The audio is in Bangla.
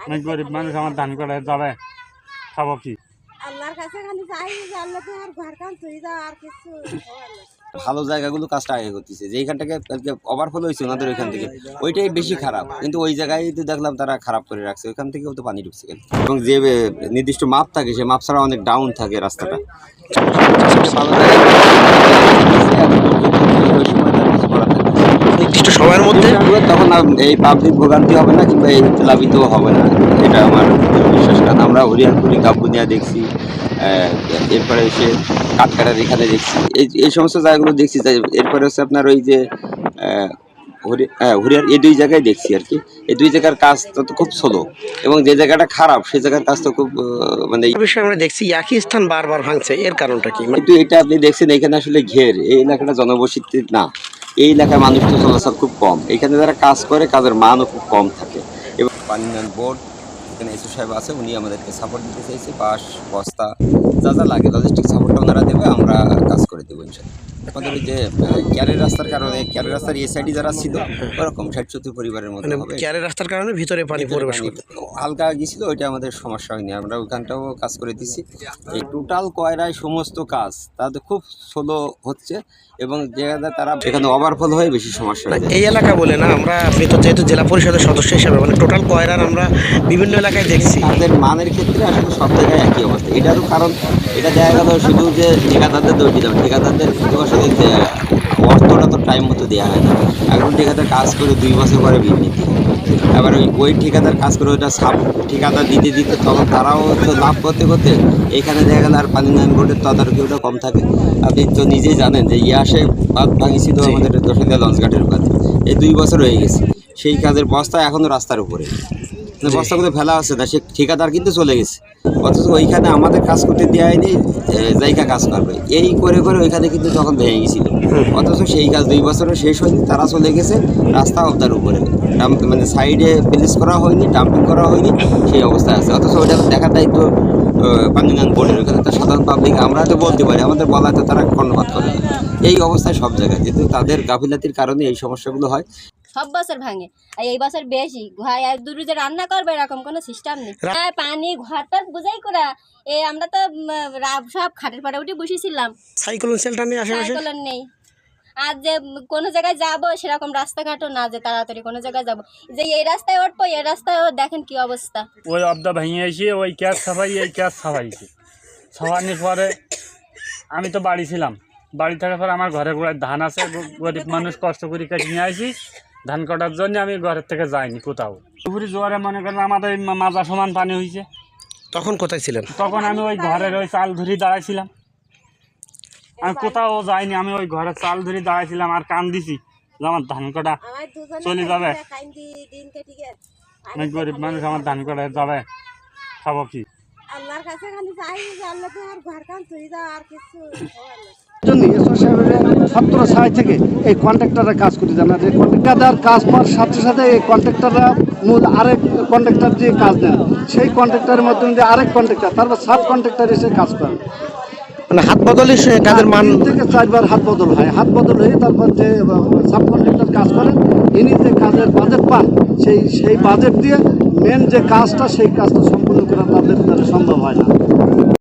আমি গরিব মানুষ, আমার ধান কাটা যাবে, খাবো কি? আল্লাহর কাছে খালি চাই যে আল্লাহ তোমার ঘর কাম তুই দাও, আর কিছু ভালো জায়গাগুলো কাজটা আগে করতেছে, যেখানটাকে ওভারফ্লো হয়েছে ওনাদের ওইখান থেকে ওইটাই বেশি খারাপ, কিন্তু ওই জায়গায় তো দেখলাম তারা খারাপ করে রাখছে, ওইখান থেকেও তো পানি ঢুকছে কেন। এবং যে নির্দিষ্ট মাপ থাকে সে মাপ ছাড়া অনেক ডাউন থাকে রাস্তাটা। ভালো নির্দিষ্ট সময়ের মধ্যে তখন এই পাবলিক ভোগান্তি হবে না কিংবা এই প্লাবিতও হবে না, এটা আমার বিশ্বাস। কারণ আমরা হরিয়ারপুরি গাবুনিয়া দেখছি, এরপরে এসে কাঠকাটার এখানে দেখছি, এই সমস্ত জায়গাগুলো দেখছি। এরপরে হচ্ছে আপনার ওই যে হরিয়ার, এই দুই জায়গায় দেখছি আর কি। এই দুই জায়গার কাজ তো খুব স্লো, এবং যে জায়গাটা খারাপ সেই জায়গার কাজ তো খুব মানে বিষয়ে আমরা দেখছি একই স্থান বারবার ভাঙছে, এর কারণটা কি? কিন্তু এটা আপনি দেখছেন এখানে আসলে ঘের, এই এলাকাটা জনবসতি না, এই এলাকায় মানুষ তো চলাচল খুব কম, এখানে যারা কাজ করে কাজের মানও খুব কম থাকে। এবং পানি উন্নয়ন বোর্ড এখানে এসও সাহেব আছে, উনি আমাদেরকে সাপোর্ট দিতে চাইছে, বাঁশ বস্তা যা যা লাগে লজিস্টিক সাপোর্টটা ওনারা দেবে, আমরা কাজ করে দেবো ইনশাল্লাহ। আমাদের ওই যে ক্যারের রাস্তার কারণে, ক্যারের রাস্তার এই সাইডে যারা ছিল ওরকম 60-70 পরিবারের মধ্যে হবে, ক্যারের রাস্তার কারণে ভিতরে পানি প্রবেশ করতে হালকা গিয়েছিল, ওইটা আমাদের সমস্যা হয়নি, আমরা ওইখানটাও কাজ করে দিছি। এই টোটাল কয়রায় সমস্ত কাজ তাদের খুব স্লো হচ্ছে, এবং যেখানে তারা এখানে ওভারফল হয়ে বেশি সমস্যা হয়। এই এলাকা বলে না, আমরা আপনি তো যেহেতু জেলা পরিষদের সদস্য হিসাবে মানে টোটাল কয়রার আমরা বিভিন্ন এলাকায় দেখছি, তাদের মানের ক্ষেত্রে আসলে সব জায়গায় একই অবস্থা। এটারও কারণ এটা দেখা গেল শুধু যে ঠিকাদারদের দোষ দিলাম, ঠিকাদারদের আসলে অর্থটা তো টাইম মতো দেওয়া হয় না। এখন ঠিকাদার কাজ করে 2 বছর পরে বিবৃতি, আবার ওই ঠিকাদার কাজ করে ওইটা সাব ঠিকাদার দিতে দিতে তখন তারাও তো লাভ করতে করতে এখানে দেখা গেল আর পানি উন্নয়ন বোর্ডের তদারকিটা কম থাকে। আপনি তো নিজেই জানেন যে ইয়াসে বাঁধ ভাঙিছিল আমাদের দশদিয়া লঞ্চঘাটের বাঁধ, এই 2 বছর হয়ে গেছে, সেই কাজের বস্তা এখনও রাস্তার উপরে, বস্তাগুলো ফেলা হচ্ছে না, সে ঠিকাদার কিন্তু চলে গেছে, অথচ ওইখানে আমাদের কাজ করতে দেওয়া হয়নি, জায়গা কাজ করবে এই করে করে ওইখানে কিন্তু তখন ভেঙে গেছিল, অথচ সেই কাজ 2 বছরে শেষ হয়নি, তারা চলে গেছে রাস্তা অবদার উপরে, মানে সাইডে প্লেস করা হয়নি, ডাম্পিং করা হয়নি, সেই অবস্থায় আছে। অথচ ওইটা দেখার দায়িত্ব পানি উন্নয়ন বোর্ডের, ওখানে তো সাধারণ পাবলিক আমরা তো বলতে পারি, আমাদের বলাতে তারা কর্ণপাত করে না। এই অবস্থায় সব জায়গায় যেহেতু তাদের গাফিলাতির কারণে এই সমস্যাগুলো হয়। সব বছর ভাঙে, আর এই বছর বেশি দূর যে রান্না করবে এরকম কোনো সিস্টেম নেই। পানি ঘরটার বুঝাই করা, আমরা তো সব খাটের পাড়ে উঠে বসেছিলাম, সাইক্লোন শেল্টার নেই, সাইক্লোন নেই। আর যে কোনো জায়গায় যাবো সেরকম রাস্তাঘাটও না যে তাড়াতাড়ি কোনো জায়গায় যাবো, যে এই রাস্তায় উঠবো এই রাস্তায় দেখেন কি অবস্থা। ওই অবদা ভেঙে এসে ওই ক্যাস ছাপাই, এই ক্যাস ছাপাইছে, ছাপানোর পরে আমি তো বাড়ি ছিলাম, বাড়ি থাকার পরে আমার ঘরে ঘোড়ায় ধান আছে, গরিব মানুষ কষ্ট করে কেটে নিয়ে আসি, ধান কাটার জন্য আমি ঘরের থেকে যাইনি কোথাও। পুকুরি জোয়ারে মনে করেন আমাদের মাজা সমান পানি হয়েছে। তখন কোথায় ছিলেন? তখন আমি ওই ঘরের ওই চাল ধরে দাঁড়াইছিলাম, আমি কোথাও যাইনি, আমি ওই ঘরের চাল ধরে দাঁড়াইছিলাম আর কান দিছি যে আমার ধান কাটা চলে যাবে, আমি গরিব মানুষ, আমার ধান কাটা যাবে, খাবো কি? আল্লাহর কাছে খালি চাই যে আল্লাহ তোমার ঘর কাম তুই দাও, আর কিছু ছাত্র সাই থেকে এই কন্ট্রাক্টররা কাজ করতে জানা, যে ঠিকাদার কাজ পাওয়ার সাথে সাথে এই কন্ট্রাক্টররা মূল আরেক কন্ট্রাক্টর যে কাজ নেন, সেই কন্ট্রাক্টরের মাধ্যমে যে আরেক কন্ট্রাক্টর, তারপর সাব কন্ট্রাক্টর এসে কাজ করেন, মানে হাত বদলে কাজের মান 3 থেকে 4 বার হাত বদল হয়, হাত বদল হয়ে তারপর যে সাব কন্ট্রাক্টর কাজ করেন, ইনি যে কাজের বাজেট পান সেই বাজেট দিয়ে মেন যে কাজটা সেই কাজটা সম্পূর্ণ করা তাদের দ্বারা সম্ভব হয় না।